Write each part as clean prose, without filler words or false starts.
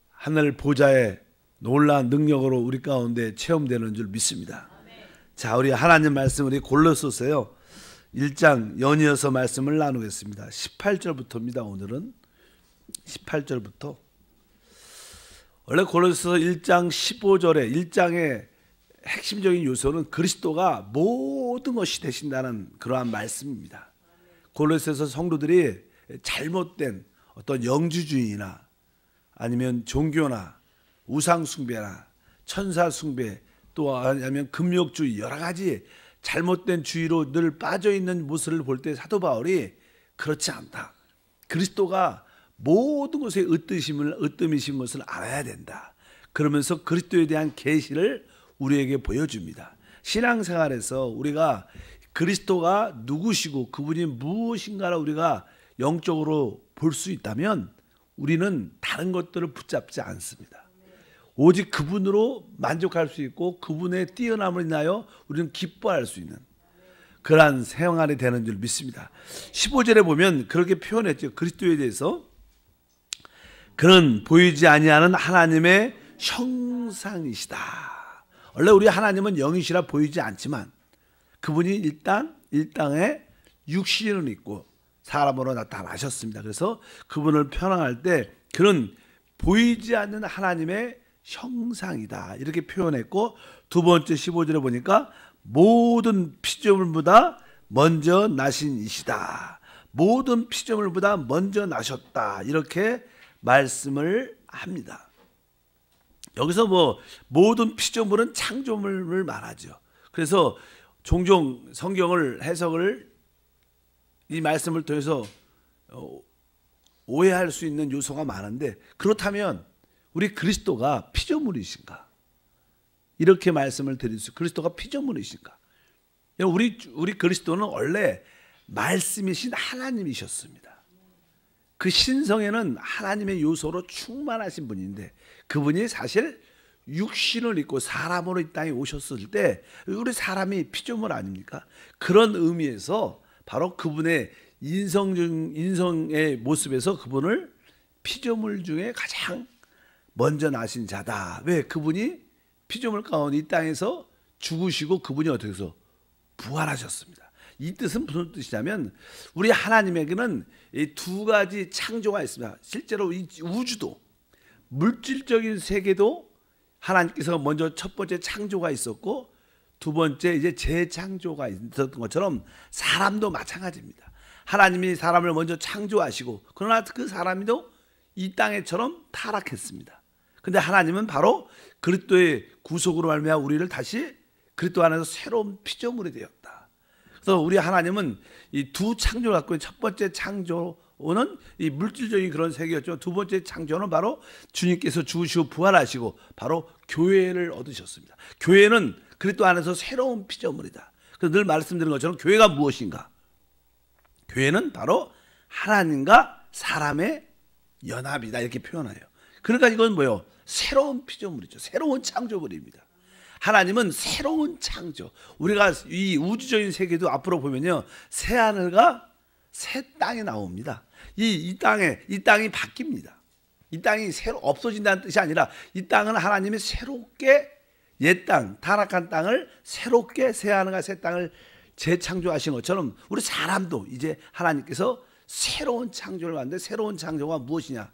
하늘 보좌의 놀라운 능력으로 우리 가운데 체험되는 줄 믿습니다. 자, 우리 하나님 말씀, 우리 골로새서요 1장 연이어서 말씀을 나누겠습니다. 18절부터입니다. 오늘은 18절부터. 원래 골로새서 1장 15절에 1장의 핵심적인 요소는 그리스도가 모든 것이 되신다는 그러한 말씀입니다. 골로새서 성도들이 잘못된 어떤 영주주의나 아니면 종교나 우상숭배나 천사숭배, 또 아니면 금욕주의, 여러 가지 잘못된 주의로 늘 빠져있는 모습을 볼 때 사도 바울이 그렇지 않다, 그리스도가 모든 것에 으뜸이신 것을 알아야 된다, 그러면서 그리스도에 대한 계시를 우리에게 보여줍니다. 신앙생활에서 우리가 그리스도가 누구시고 그분이 무엇인가를 우리가 영적으로 볼 수 있다면 우리는 다른 것들을 붙잡지 않습니다. 오직 그분으로 만족할 수 있고 그분의 뛰어남을 인하여 우리는 기뻐할 수 있는 그러한 생활이 되는 줄 믿습니다. 15절에 보면 그렇게 표현했죠. 그리스도에 대해서 그는 보이지 아니하는 하나님의 형상이시다. 원래 우리 하나님은 영이시라 보이지 않지만 그분이 일단 이 땅에 육신을 입고 사람으로 나타나셨습니다. 그래서 그분을 표현할 때 그는 보이지 않는 하나님의 형상이다, 이렇게 표현했고, 두 번째 15절에 보니까 모든 피조물보다 먼저 나신 이시다, 모든 피조물보다 먼저 나셨다, 이렇게 말씀을 합니다. 여기서 모든 피조물은 창조물을 말하죠. 그래서 종종 성경을 해석을 이 말씀을 통해서 오해할 수 있는 요소가 많은데, 그렇다면 우리 그리스도가 피조물이신가? 이렇게 말씀을 드릴 수, 그리스도가 피조물이신가? 우리 그리스도는 원래 말씀이신 하나님이셨습니다. 그 신성에는 하나님의 요소로 충만하신 분인데, 그분이 사실 육신을 입고 사람으로 이 땅에 오셨을 때 우리 사람이 피조물 아닙니까? 그런 의미에서 바로 그분의 인성의 모습에서 그분을 피조물 중에 가장 먼저 나신 자다. 왜? 그분이 피조물 가운데 이 땅에서 죽으시고 그분이 어떻게 해서 부활하셨습니다. 이 뜻은 무슨 뜻이냐면 우리 하나님에게는 이 두 가지 창조가 있습니다. 실제로 이 우주도, 물질적인 세계도 하나님께서 먼저 첫 번째 창조가 있었고, 두 번째 이제 재창조가 있었던 것처럼 사람도 마찬가지입니다. 하나님이 사람을 먼저 창조하시고, 그러나 그 사람이도 이 땅에처럼 타락했습니다. 근데 하나님은 바로 그리스도의 구속으로 말미암아 우리를 다시 그리스도 안에서 새로운 피조물이 되었다. 그래서 우리 하나님은 이 두 창조를 갖고, 첫 번째 창조는 이 물질적인 그런 세계였죠. 두 번째 창조는 바로 주님께서 죽으시고 부활하시고 바로 교회를 얻으셨습니다. 교회는 그리스도 안에서 새로운 피조물이다. 그래서 늘 말씀드린 것처럼 교회가 무엇인가? 교회는 바로 하나님과 사람의 연합이다, 이렇게 표현해요. 그러니까 이건 뭐예요? 새로운 피조물이죠. 새로운 창조물입니다. 하나님은 새로운 창조. 우리가 이 우주적인 세계도 앞으로 보면요, 새 하늘과 새 땅이 나옵니다. 이 땅이 바뀝니다. 이 땅이 새로 없어진다는 뜻이 아니라 이 땅은 하나님이 새롭게 옛 땅, 타락한 땅을 새롭게 새 하늘과 새 땅을 재창조하신 것처럼 우리 사람도 이제 하나님께서 새로운 창조를 하는데, 새로운 창조가 무엇이냐?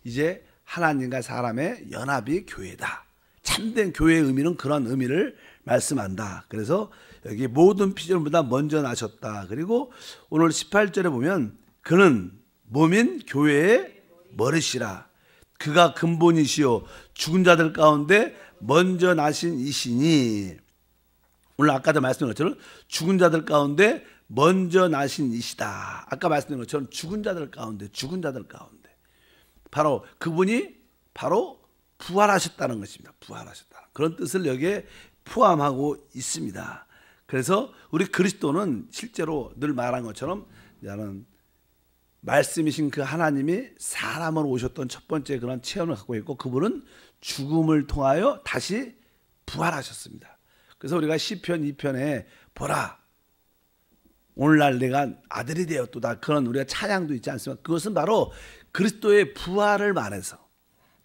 이제 하나님과 사람의 연합이 교회다. 참된 교회의 의미는 그런 의미를 말씀한다. 그래서 여기 모든 피조물보다 먼저 나셨다. 그리고 오늘 18절에 보면 그는 몸인 교회의 머리시라. 그가 근본이시요 죽은 자들 가운데 먼저 나신 이시니. 오늘 아까도 말씀드린 것처럼 죽은 자들 가운데 먼저 나신 이시다. 아까 말씀드린 것처럼 죽은 자들 가운데 바로 그분이 바로 부활하셨다는 것입니다. 부활하셨다, 그런 뜻을 여기에 포함하고 있습니다. 그래서 우리 그리스도는 실제로 늘 말한 것처럼 나는 말씀이신 그 하나님이 사람으로 오셨던 첫 번째 그런 체험을 갖고 있고, 그분은 죽음을 통하여 다시 부활하셨습니다. 그래서 우리가 시편 2편에 보라 오늘날 내가 아들이 되었도다, 그런 우리가 찬양도 있지 않습니까? 그것은 바로 그리스도의 부활을 말해서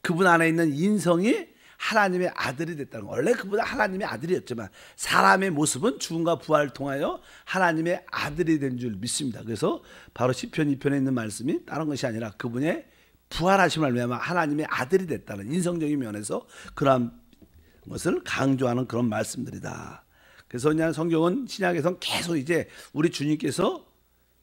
그분 안에 있는 인성이 하나님의 아들이 됐다는 거. 원래 그분은 하나님의 아들이었지만 사람의 모습은 죽음과 부활을 통하여 하나님의 아들이 된 줄 믿습니다. 그래서 바로 시편 2편에 있는 말씀이 다른 것이 아니라 그분의 부활하심을 말미암아 하나님의 아들이 됐다는 인성적인 면에서 그러한 것을 강조하는 그런 말씀들이다. 그래서 그냥 성경은 신약에서는 계속 이제 우리 주님께서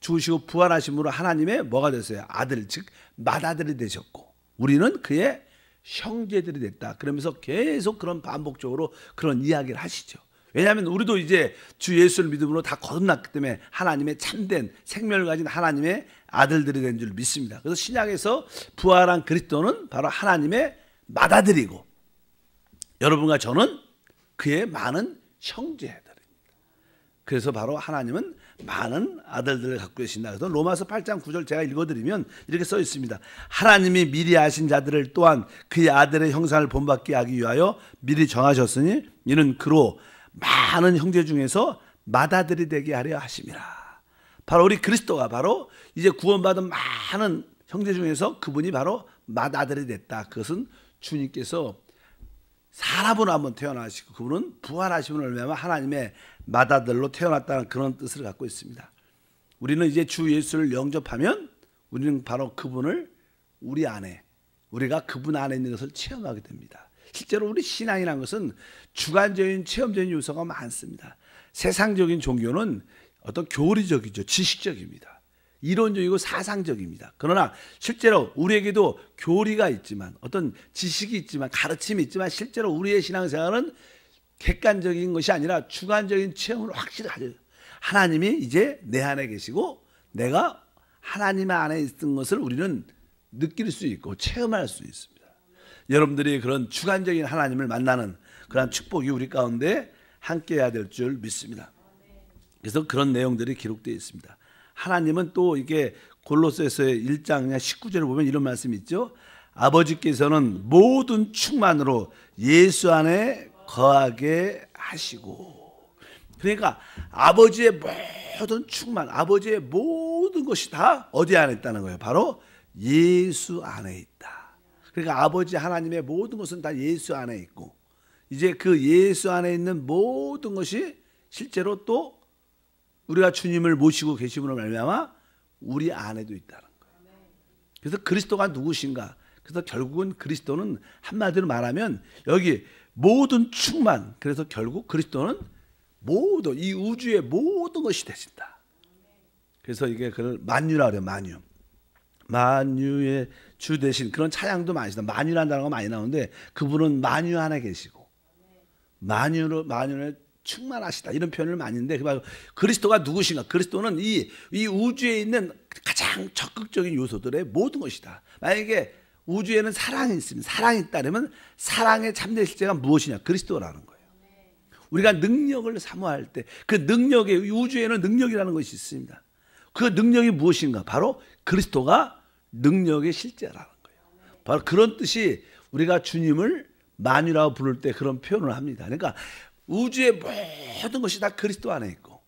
죽으시고 부활하심으로 하나님의 뭐가 됐어요? 아들, 즉 맏아들이 되셨고 우리는 그의 형제들이 됐다. 그러면서 계속 그런 반복적으로 그런 이야기를 하시죠. 왜냐하면 우리도 이제 주 예수를 믿음으로 다 거듭났기 때문에 하나님의 참된 생명을 가진 하나님의 아들들이 된 줄 믿습니다. 그래서 신약에서 부활한 그리스도는 바로 하나님의 맏아들이고 여러분과 저는 그의 많은 형제들입니다. 그래서 바로 하나님은 많은 아들들을 갖고 계신다. 그래서 로마서 8장 9절 제가 읽어드리면 이렇게 써 있습니다. 하나님이 미리 아신 자들을 또한 그의 아들의 형상을 본받게 하기 위하여 미리 정하셨으니 이는 그로 많은 형제 중에서 맏아들이 되게 하려 하심이라. 바로 우리 그리스도가 바로 이제 구원받은 많은 형제 중에서 그분이 바로 맏아들이 됐다. 그것은 주님께서 사람으로 한번 태어나시고 그분은 부활하심을 말미암아 하나님의 맏아들로 태어났다는 그런 뜻을 갖고 있습니다. 우리는 이제 주 예수를 영접하면 우리는 바로 그분을 우리 안에 우리가 그분 안에 있는 것을 체험하게 됩니다. 실제로 우리 신앙이라는 것은 주관적인 체험적인 요소가 많습니다. 세상적인 종교는 어떤 교리적이죠. 지식적입니다. 이론적이고 사상적입니다. 그러나 실제로 우리에게도 교리가 있지만 어떤 지식이 있지만 가르침이 있지만 실제로 우리의 신앙생활은 객관적인 것이 아니라 주관적인 체험을 확실히 가져요. 하나님이 이제 내 안에 계시고 내가 하나님 안에 있는 것을 우리는 느낄 수 있고 체험할 수 있습니다. 여러분들이 그런 주관적인 하나님을 만나는 그런 축복이 우리 가운데 함께해야 될 줄 믿습니다. 그래서 그런 내용들이 기록되어 있습니다. 하나님은 또 이게 골로새서의 1장 19절을 보면 이런 말씀이 있죠. 아버지께서는 모든 충만으로 예수 안에 거하게 하시고. 그러니까 아버지의 모든 충만, 아버지의 모든 것이 다 어디 안에 있다는 거예요? 바로 예수 안에 있다. 그러니까 아버지 하나님의 모든 것은 다 예수 안에 있고 이제 그 예수 안에 있는 모든 것이 실제로 또 우리가 주님을 모시고 계심으로 말미암아 우리 안에도 있다는 거예요. 그래서 그리스도가 누구신가? 그래서 결국은 그리스도는 한마디로 말하면 여기 모든 충만. 그래서 결국 그리스도는 모든 이 우주의 모든 것이 되신다. 그래서 이게 그걸 만유라 그래요. 만유. 만유의 주 되신 그런 찬양도 많이 있습니다. 만유라는 단어가 많이 나오는데 그분은 만유 안에 계시고 만유를 충만하시다 이런 표현을 많이 했는데 그리스도가 누구신가? 그리스도는 이 우주에 있는 가장 적극적인 요소들의 모든 것이다. 만약에 우주에는 사랑이 있습니다. 사랑이 있다면 사랑의 참된 실제가 무엇이냐? 그리스도라는 거예요. 우리가 능력을 사모할 때 그 능력에 우주에는 능력이라는 것이 있습니다. 그 능력이 무엇인가? 바로 그리스도가 능력의 실제라는 거예요. 바로 그런 뜻이 우리가 주님을 만유라고 부를 때 그런 표현을 합니다. 그러니까 우주의 모든 것이 다 그리스도 안에 있고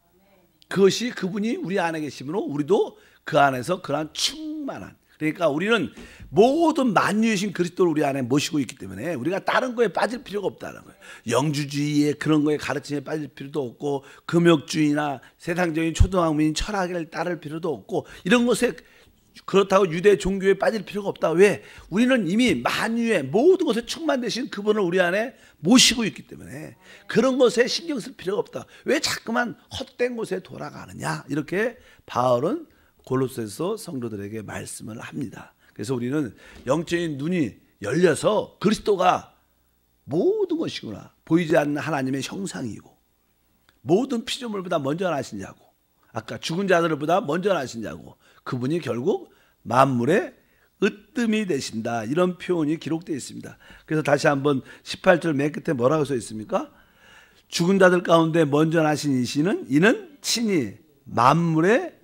그것이 그분이 우리 안에 계심으로 우리도 그 안에서 그러한 충만한 그러니까 우리는 모든 만유이신 그리스도를 우리 안에 모시고 있기 때문에 우리가 다른 거에 빠질 필요가 없다는 거예요. 영주주의의 그런 거에 가르침에 빠질 필요도 없고 금욕주의나 세상적인 초등학문인 철학을 따를 필요도 없고 이런 것에 그렇다고 유대 종교에 빠질 필요가 없다. 왜? 우리는 이미 만유의 모든 것에 충만되신 그분을 우리 안에 모시고 있기 때문에 그런 것에 신경 쓸 필요가 없다. 왜 자꾸만 헛된 곳에 돌아가느냐? 이렇게 바울은 골로새서 성도들에게 말씀을 합니다. 그래서 우리는 영적인 눈이 열려서 그리스도가 모든 것이구나. 보이지 않는 하나님의 형상이고 모든 피조물보다 먼저 나신 자고 아까 죽은 자들보다 먼저 나신 자고 그분이 결국 만물의 으뜸이 되신다. 이런 표현이 기록되어 있습니다. 그래서 다시 한번 18절 맨 끝에 뭐라고 써 있습니까? 죽은 자들 가운데 먼저 나신 이시는 이는 친히 만물의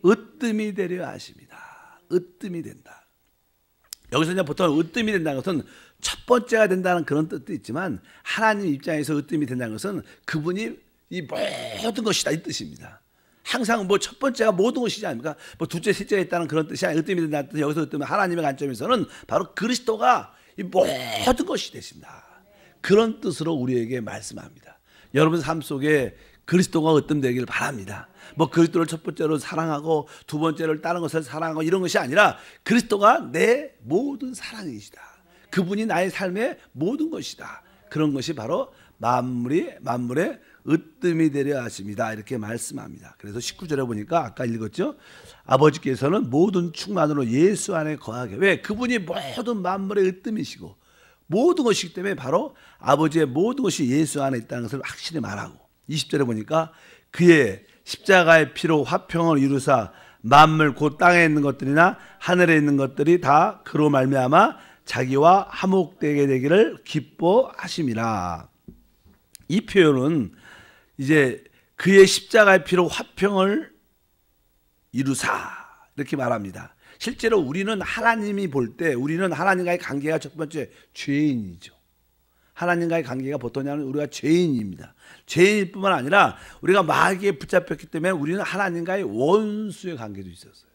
으뜸이 되려 하십니다. 으뜸이 된다. 여기서 이제 보통 으뜸이 된다는 것은 첫 번째가 된다는 그런 뜻도 있지만 하나님 입장에서 으뜸이 된다는 것은 그분이 이 모든 것이다 이 뜻입니다. 항상 뭐 첫 번째가 모든 것이지 않습니까? 뭐 둘째, 셋째가 있다는 그런 뜻이 아니라 으뜸이 된다는 뜻, 여기서 으뜸은 하나님의 관점에서는 바로 그리스도가 이 모든 것이 되신다. 그런 뜻으로 우리에게 말씀합니다. 여러분 삶 속에 그리스도가 으뜸되기를 바랍니다. 뭐 그리스도를 첫 번째로 사랑하고 두 번째로 다른 것을 사랑하고 이런 것이 아니라 그리스도가 내 모든 사랑이시다. 그분이 나의 삶의 모든 것이다. 그런 것이 바로 만물의 으뜸이 되려 하십니다. 이렇게 말씀합니다. 그래서 19절에 보니까 아까 읽었죠. 아버지께서는 모든 충만으로 예수 안에 거하게. 왜? 그분이 모든 만물의 으뜸이시고 모든 것이기 때문에 바로 아버지의 모든 것이 예수 안에 있다는 것을 확실히 말하고 20절에 보니까 그의 십자가의 피로 화평을 이루사 만물 곧 땅에 있는 것들이나 하늘에 있는 것들이 다 그로 말미암아 자기와 화목되게 되기를 기뻐하심이라. 이 표현은 이제 그의 십자가의 피로 화평을 이루사 이렇게 말합니다. 실제로 우리는 하나님이 볼 때 우리는 하나님과의 관계가 첫 번째 죄인이죠. 하나님과의 관계가 보통이 아니라 우리가 죄인입니다. 죄인일 뿐만 아니라 우리가 마귀에 붙잡혔기 때문에 우리는 하나님과의 원수의 관계도 있었어요.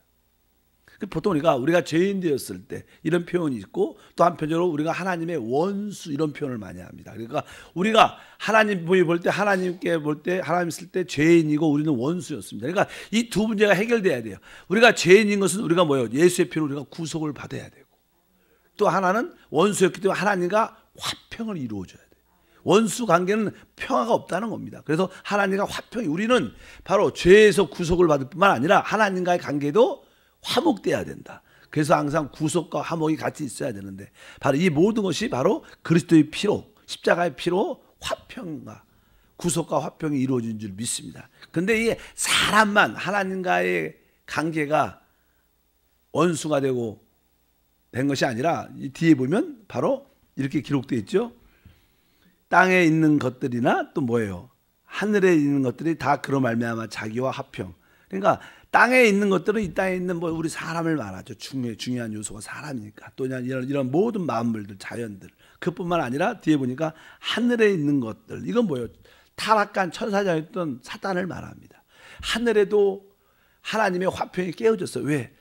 보통 우리가 죄인 되었을 때 이런 표현이 있고 또 한편으로 우리가 하나님의 원수 이런 표현을 많이 합니다. 그러니까 우리가 하나님 볼 때 하나님께 볼 때 하나님 있을 때 죄인이고 우리는 원수였습니다. 그러니까 이 두 문제가 해결돼야 돼요. 우리가 죄인인 것은 우리가 뭐예요? 예수의 피로 우리가 구속을 받아야 되고 또 하나는 원수였기 때문에 하나님과 화평을 이루어줘야 돼요. 원수 관계는 평화가 없다는 겁니다. 그래서 하나님과 화평이 우리는 바로 죄에서 구속을 받을 뿐만 아니라 하나님과의 관계도 화목돼야 된다. 그래서 항상 구속과 화목이 같이 있어야 되는데 바로 이 모든 것이 바로 그리스도의 피로 십자가의 피로 화평과 구속과 화평이 이루어진 줄 믿습니다. 그런데 이 사람만 하나님과의 관계가 원수가 되고 된 것이 아니라 이 뒤에 보면 바로 이렇게 기록되어 있죠. 땅에 있는 것들이나 또 뭐예요? 하늘에 있는 것들이 다 그로 말미암아 자기와 화평. 그러니까 땅에 있는 것들은 이 땅에 있는 뭐 우리 사람을 말하죠. 중요한 요소가 사람이니까. 또 이런 모든 만물들, 자연들. 그뿐만 아니라 뒤에 보니까 하늘에 있는 것들. 이건 뭐예요? 타락한 천사장이었던 사단을 말합니다. 하늘에도 하나님의 화평이 깨어졌어요. 왜?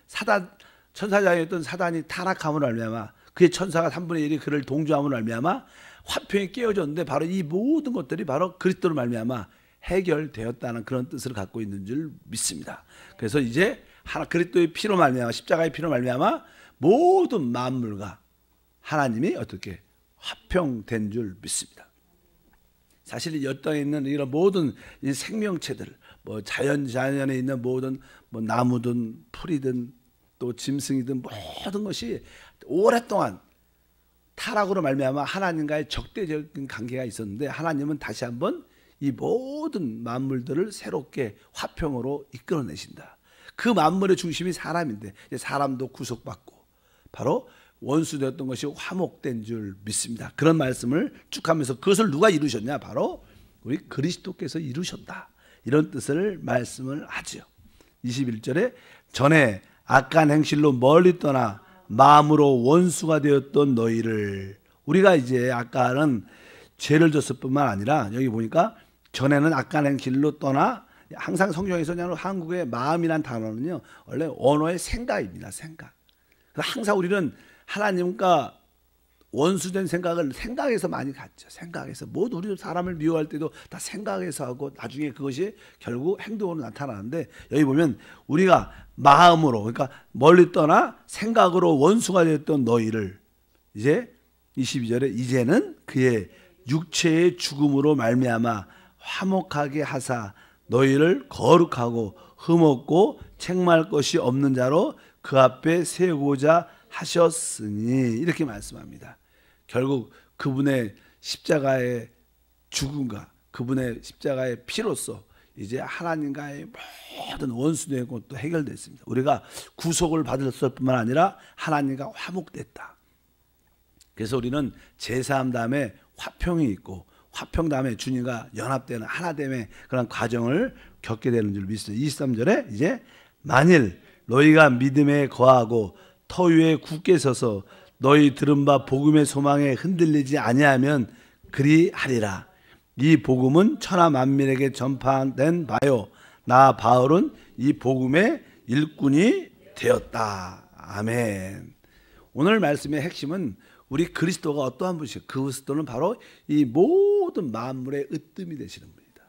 천사장이었던 사단이 타락함으로 말미암아 그의 천사가 3분의 1이 그를 동조함으로 말미암아 화평이 깨어졌는데 바로 이 모든 것들이 바로 그리스도로 말미암아 해결되었다는 그런 뜻을 갖고 있는 줄 믿습니다. 그래서 이제 그리스도의 피로 말미암아 십자가의 피로 말미암아 모든 만물과 하나님이 어떻게 화평된 줄 믿습니다. 사실 이 땅에 있는 이런 모든 이 생명체들, 뭐 자연에 있는 모든 뭐 나무든 풀이든 또 짐승이든 모든 것이 오랫동안 타락으로 말미암아 하나님과의 적대적인 관계가 있었는데 하나님은 다시 한번 이 모든 만물들을 새롭게 화평으로 이끌어내신다. 그 만물의 중심이 사람인데 이제 사람도 구속받고 바로 원수되었던 것이 화목된 줄 믿습니다. 그런 말씀을 쭉 하면서 그것을 누가 이루셨냐? 바로 우리 그리스도께서 이루셨다. 이런 뜻을 말씀을 하죠. 21절에 전에 악한 행실로 멀리 떠나 마음으로 원수가 되었던 너희를 우리가 이제 아까는 죄를 졌을 뿐만 아니라 여기 보니까 전에는 악한 행실로 떠나 항상 성경에서 그냥 한국의 마음이란 단어는요 원래 언어의 생각입니다. 생각. 항상 우리는 하나님과 원수된 생각에서 많이 갖죠. 생각에서 모두 우리 사람을 미워할 때도 다 생각에서 하고 나중에 그것이 결국 행동으로 나타나는데 여기 보면 우리가 마음으로 그러니까 멀리 떠나 생각으로 원수가 되었던 너희를 이제 22절에 이제는 그의 육체의 죽음으로 말미암아 화목하게 하사 너희를 거룩하고 흠없고 책망할 것이 없는 자로 그 앞에 세우고자 하셨으니 이렇게 말씀합니다. 결국 그분의 십자가의 죽음과 그분의 십자가의 피로써 이제 하나님과의 모든 원수된 것도 해결됐습니다. 우리가 구속을 받았을 뿐만 아니라 하나님과 화목됐다. 그래서 우리는 제사함 다음에 화평이 있고 화평 다음에 주님과 연합되는 하나됨의 그런 과정을 겪게 되는 줄 믿습니다. 23절에 이제 만일 너희가 믿음에 거하고 터 위에 굳게 서서 너희 들은 바 복음의 소망에 흔들리지 아니하면 그리하리라. 이 복음은 천하 만민에게 전파된 바요 나 바울은 이 복음의 일꾼이 되었다. 아멘. 오늘 말씀의 핵심은 우리 그리스도가 어떠한 분이시고 그리스도는 바로 이 모든 만물의 으뜸이 되시는 분이다.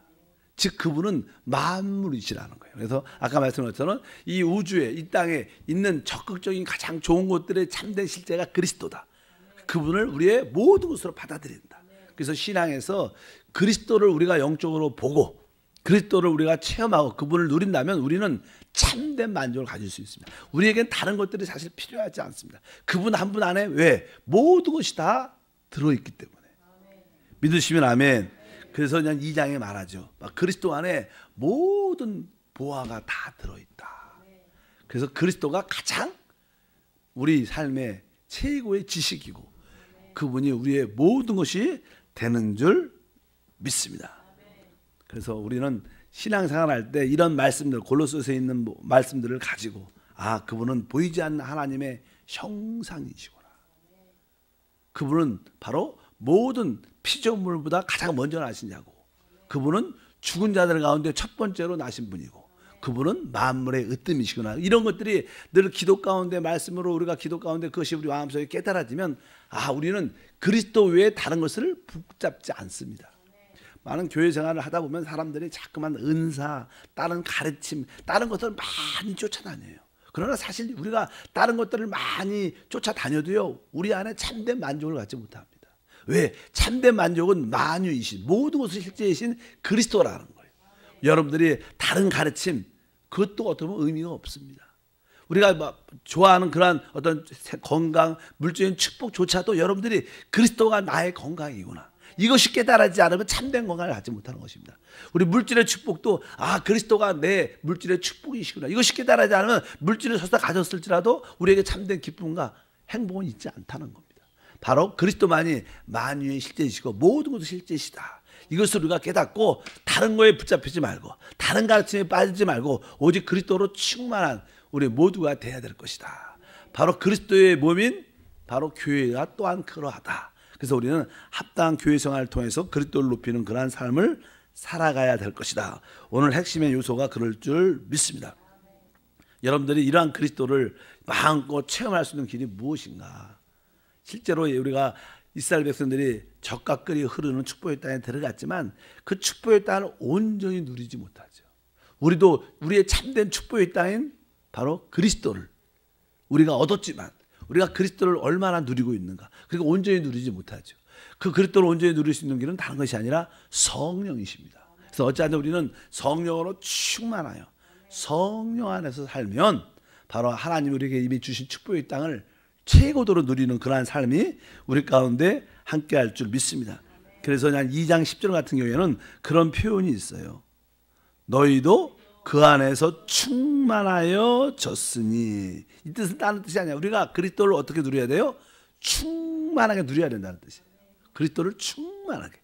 즉 그분은 만물이시라는 거예요. 그래서 아까 말씀드린 것처럼 이 우주에 이 땅에 있는 적극적인 가장 좋은 것들의 참된 실제가 그리스도다. 그분을 우리의 모든 것으로 받아들인다. 그래서 신앙에서 그리스도를 우리가 영적으로 보고 그리스도를 우리가 체험하고 그분을 누린다면 우리는 참된 만족을 가질 수 있습니다. 우리에겐 다른 것들이 사실 필요하지 않습니다. 그분 한 분 안에 왜? 모든 것이 다 들어있기 때문에. 믿으시면 아멘. 그래서 그냥 2장에 말하죠. 그리스도 안에 모든 보화가 다 들어있다. 그래서 그리스도가 가장 우리 삶의 최고의 지식이고 그분이 우리의 모든 것이 되는 줄 믿습니다. 그래서 우리는 신앙생활 할 때 이런 말씀들, 골로새서에 있는 말씀들을 가지고 그분은 보이지 않는 하나님의 형상이시구나. 그분은 바로 모든 피조물보다 가장 먼저 나신 자고 그분은 죽은 자들 가운데 첫 번째로 나신 분이고 그분은 만물의 으뜸이시구나. 이런 것들이 늘 기도 가운데 말씀으로 우리가 기도 가운데 그것이 우리 마음속에 깨달아지면 우리는 그리스도 외에 다른 것을 붙잡지 않습니다. 많은 교회 생활을 하다 보면 사람들이 자꾸만 은사, 다른 가르침, 다른 것들을 많이 쫓아다녀요. 그러나 사실 우리가 다른 것들을 많이 쫓아다녀도요, 우리 안에 참된 만족을 갖지 못합니다. 왜? 참된 만족은 만유이신, 모든 것을 실제이신 그리스도라는 거예요. 여러분들이 다른 가르침, 그것도 어떻게 보면 의미가 없습니다. 우리가 좋아하는 그러한 어떤 건강, 물질적인 축복조차도 여러분들이 그리스도가 나의 건강이구나. 이것이 깨달아지지 않으면 참된 건강을 갖지 못하는 것입니다. 우리 물질의 축복도 그리스도가 내 물질의 축복이시구나. 이것이 깨달아지지 않으면 물질을 설사 가졌을지라도 우리에게 참된 기쁨과 행복은 있지 않다는 겁니다. 바로 그리스도만이 만유의 실제이시고 모든 것도 실제시다. 이것을 우리가 깨닫고 다른 거에 붙잡히지 말고 다른 가르침에 빠지지 말고 오직 그리스도로 충만한 우리 모두가 되어야 될 것이다. 바로 그리스도의 몸인 바로 교회가 또한 그러하다. 그래서 우리는 합당한 교회 생활을 통해서 그리스도를 높이는 그러한 삶을 살아가야 될 것이다. 오늘 핵심의 요소가 그럴 줄 믿습니다. 여러분들이 이러한 그리스도를 마음껏 체험할 수 있는 길이 무엇인가? 실제로 우리가 이스라엘 백성들이 젖과 꿀이 흐르는 축복의 땅에 들어갔지만 그 축복의 땅을 온전히 누리지 못하죠. 우리도 우리의 참된 축복의 땅인 바로 그리스도를 우리가 얻었지만 우리가 그리스도를 얼마나 누리고 있는가? 그리고 온전히 누리지 못하죠. 그 그리스도를 온전히 누릴 수 있는 길은 다른 것이 아니라 성령이십니다. 그래서 어찌하든 우리는 성령으로 충만하여 성령 안에서 살면 바로 하나님 우리에게 이미 주신 축복의 땅을 최고도로 누리는 그러한 삶이 우리 가운데 함께할 줄 믿습니다. 그래서 그냥 2장 10절 같은 경우에는 그런 표현이 있어요. 너희도 그 안에서 충만하여졌으니. 이 뜻은 다른 뜻이 아니야. 우리가 그리스도를 어떻게 누려야 돼요? 충만하게 누려야 된다는 뜻이에요. 그리스도를 충만하게.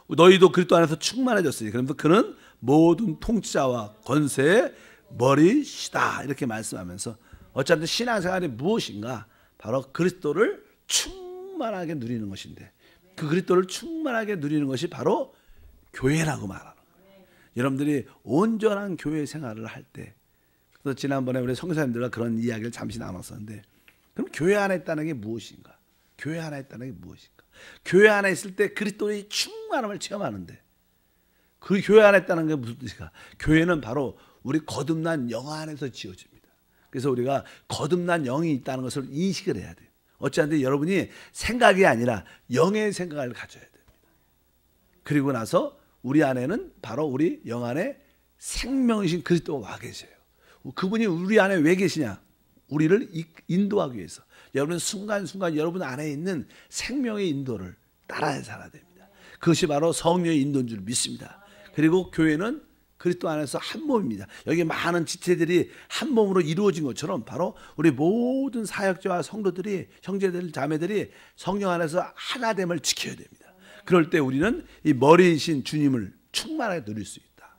너희도 그리스도 안에서 충만해졌으니. 그러면서 그는 모든 통치자와 권세의 머리시다. 이렇게 말씀하면서 어쨌든 신앙생활이 무엇인가? 바로 그리스도를 충만하게 누리는 것인데 그 그리스도를 충만하게 누리는 것이 바로 교회라고 말하는 거예요. 여러분들이 온전한 교회 생활을 할 때, 그래서 지난번에 우리 성교사님들과 그런 이야기를 잠시 나눴었는데, 그럼 교회 안에 있다는 게 무엇인가? 교회 안에 있다는 게 무엇인가? 교회 안에 있을 때 그리스도의 충만함을 체험하는데, 그 교회 안에 있다는 게 무슨 뜻인가? 교회는 바로 우리 거듭난 영 안에서 지어집니다. 그래서 우리가 거듭난 영이 있다는 것을 인식을 해야 돼요. 어찌한데 여러분이 생각이 아니라 영의 생각을 가져야 됩니다. 그리고 나서 우리 안에는 바로 우리 영 안에 생명이신 그리스도가 와 계세요. 그분이 우리 안에 왜 계시냐? 우리를 인도하기 위해서. 여러분 순간순간 여러분 안에 있는 생명의 인도를 따라야 살아야 됩니다. 그것이 바로 성령의 인도인 줄 믿습니다. 그리고 교회는 그리스도 안에서 한 몸입니다. 여기 많은 지체들이 한 몸으로 이루어진 것처럼 바로 우리 모든 사역자와 성도들이, 형제들, 자매들이 성령 안에서 하나됨을 지켜야 됩니다. 그럴 때 우리는 이 머리이신 주님을 충만하게 누릴 수 있다.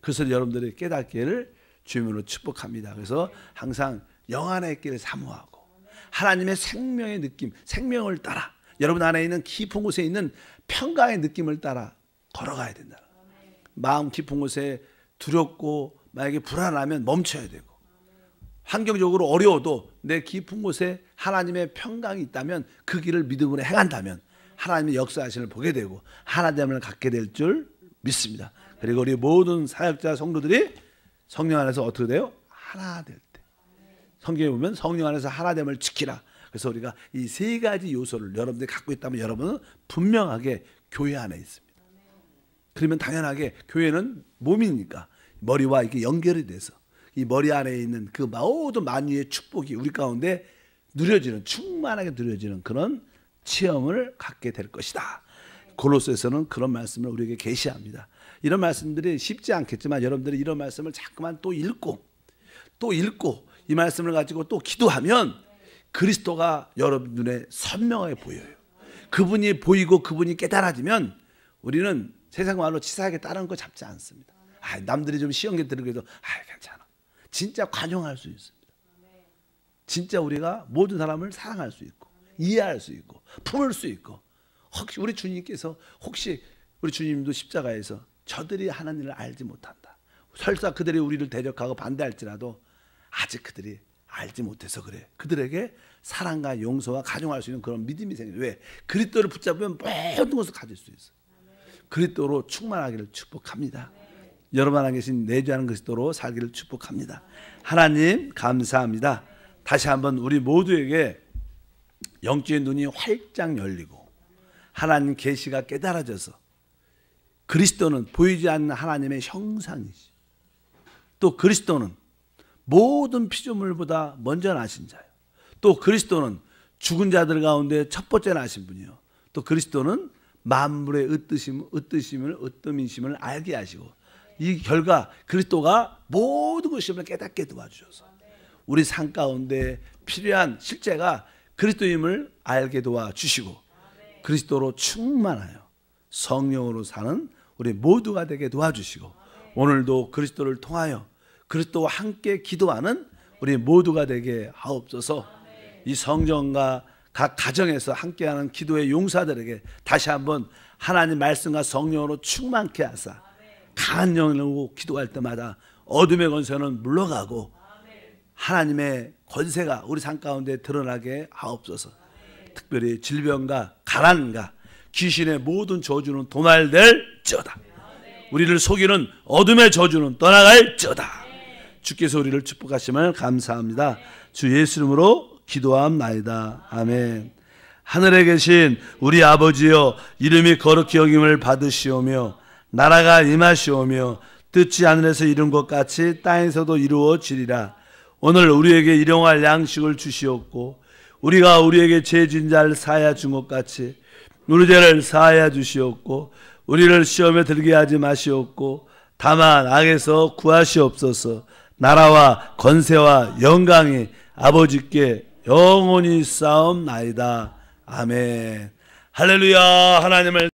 그래서 여러분들이 깨닫기를 주님으로 축복합니다. 그래서 항상 영 안의 길을 사모하고 하나님의 생명의 느낌, 생명을 따라 여러분 안에 있는 깊은 곳에 있는 평강의 느낌을 따라 걸어가야 된다. 마음 깊은 곳에 두렵고 만약에 불안하면 멈춰야 되고, 환경적으로 어려워도 내 깊은 곳에 하나님의 평강이 있다면 그 길을 믿음으로 행한다면 하나님의 역사하심을 보게 되고 하나됨을 갖게 될 줄 믿습니다. 그리고 우리 모든 사역자 성도들이 성령 안에서 어떻게 돼요? 하나 될 때. 성경에 보면 성령 안에서 하나됨을 지키라. 그래서 우리가 이 세 가지 요소를 여러분들이 갖고 있다면 여러분은 분명하게 교회 안에 있습니다. 그러면 당연하게 교회는 몸이니까 머리와 이게 연결이 돼서 이 머리 안에 있는 그 모든 만유의 축복이 우리 가운데 누려지는, 충만하게 누려지는 그런 체험을 갖게 될 것이다. 골로새서는 그런 말씀을 우리에게 계시합니다. 이런 말씀들이 쉽지 않겠지만 여러분들이 이런 말씀을 자꾸만 또 읽고 이 말씀을 가지고 또 기도하면 그리스도가 여러분 눈에 선명하게 보여요. 그분이 보이고 그분이 깨달아지면 우리는 세상 말로 치사하게 다른 거 잡지 않습니다. 남들이 좀 시험게 들으게도 괜찮아. 진짜 관용할 수 있습니다. 진짜 우리가 모든 사람을 사랑할 수 있고 이해할 수 있고 품을 수 있고, 혹시 우리 주님께서 우리 주님도 십자가에서 저들이 하나님을 알지 못한다. 설사 그들이 우리를 대적하고 반대할지라도 아직 그들이 알지 못해서 그래. 그들에게 사랑과 용서와 가정할 수 있는 그런 믿음이 생겨요. 왜? 그리스도를 붙잡으면 모든 것을 가질 수 있어요. 그리스도로 충만하기를 축복합니다. 여러분 안에 계신 내주하는 그리스도로 살기를 축복합니다. 하나님 감사합니다. 다시 한번 우리 모두에게 영적인 눈이 활짝 열리고 하나님 계시가 깨달아져서 그리스도는 보이지 않는 하나님의 형상이지, 또 그리스도는 모든 피조물보다 먼저 나신 자요, 또 그리스도는 죽은 자들 가운데 첫 번째 나신 분이요, 또 그리스도는 만물의 으뜸이심을 알게 하시고 이 결과 그리스도가 모든 것임을 깨닫게 도와주셔서 우리 삶 가운데 필요한 실제가 그리스도임을 알게 도와주시고 그리스도로 충만하여 성령으로 사는 우리 모두가 되게 도와주시고 오늘도 그리스도를 통하여 그리스도와 함께 기도하는 우리 모두가 되게 하옵소서. 이 성전과 각 가정에서 함께하는 기도의 용사들에게 다시 한번 하나님 말씀과 성령으로 충만케 하사 강한 영으로 기도할 때마다 어둠의 권세는 물러가고 하나님의 권세가 우리 삶 가운데 드러나게 하옵소서. 특별히 질병과 가난과 귀신의 모든 저주는 도말될지어다. 우리를 속이는 어둠의 저주는 떠나갈지어다. 주께서 우리를 축복하심을 감사합니다. 주 예수 이름으로 기도함나이다. 아멘. 하늘에 계신 우리 아버지여, 이름이 거룩히 여김을 받으시오며 나라가 임하시오며 뜻이 하늘에서 이룬 것 같이 땅에서도 이루어지리라. 오늘 우리에게 일용할 양식을 주시옵고 우리가 우리에게 죄진 자를 사하여 준 것 같이 우리 죄를 사하여 주시옵고 우리를 시험에 들게 하지 마시옵고 다만 악에서 구하시옵소서. 나라와 권세와 영광이 아버지께 영원히 싸움나이다. 아멘. 할렐루야. 하나님을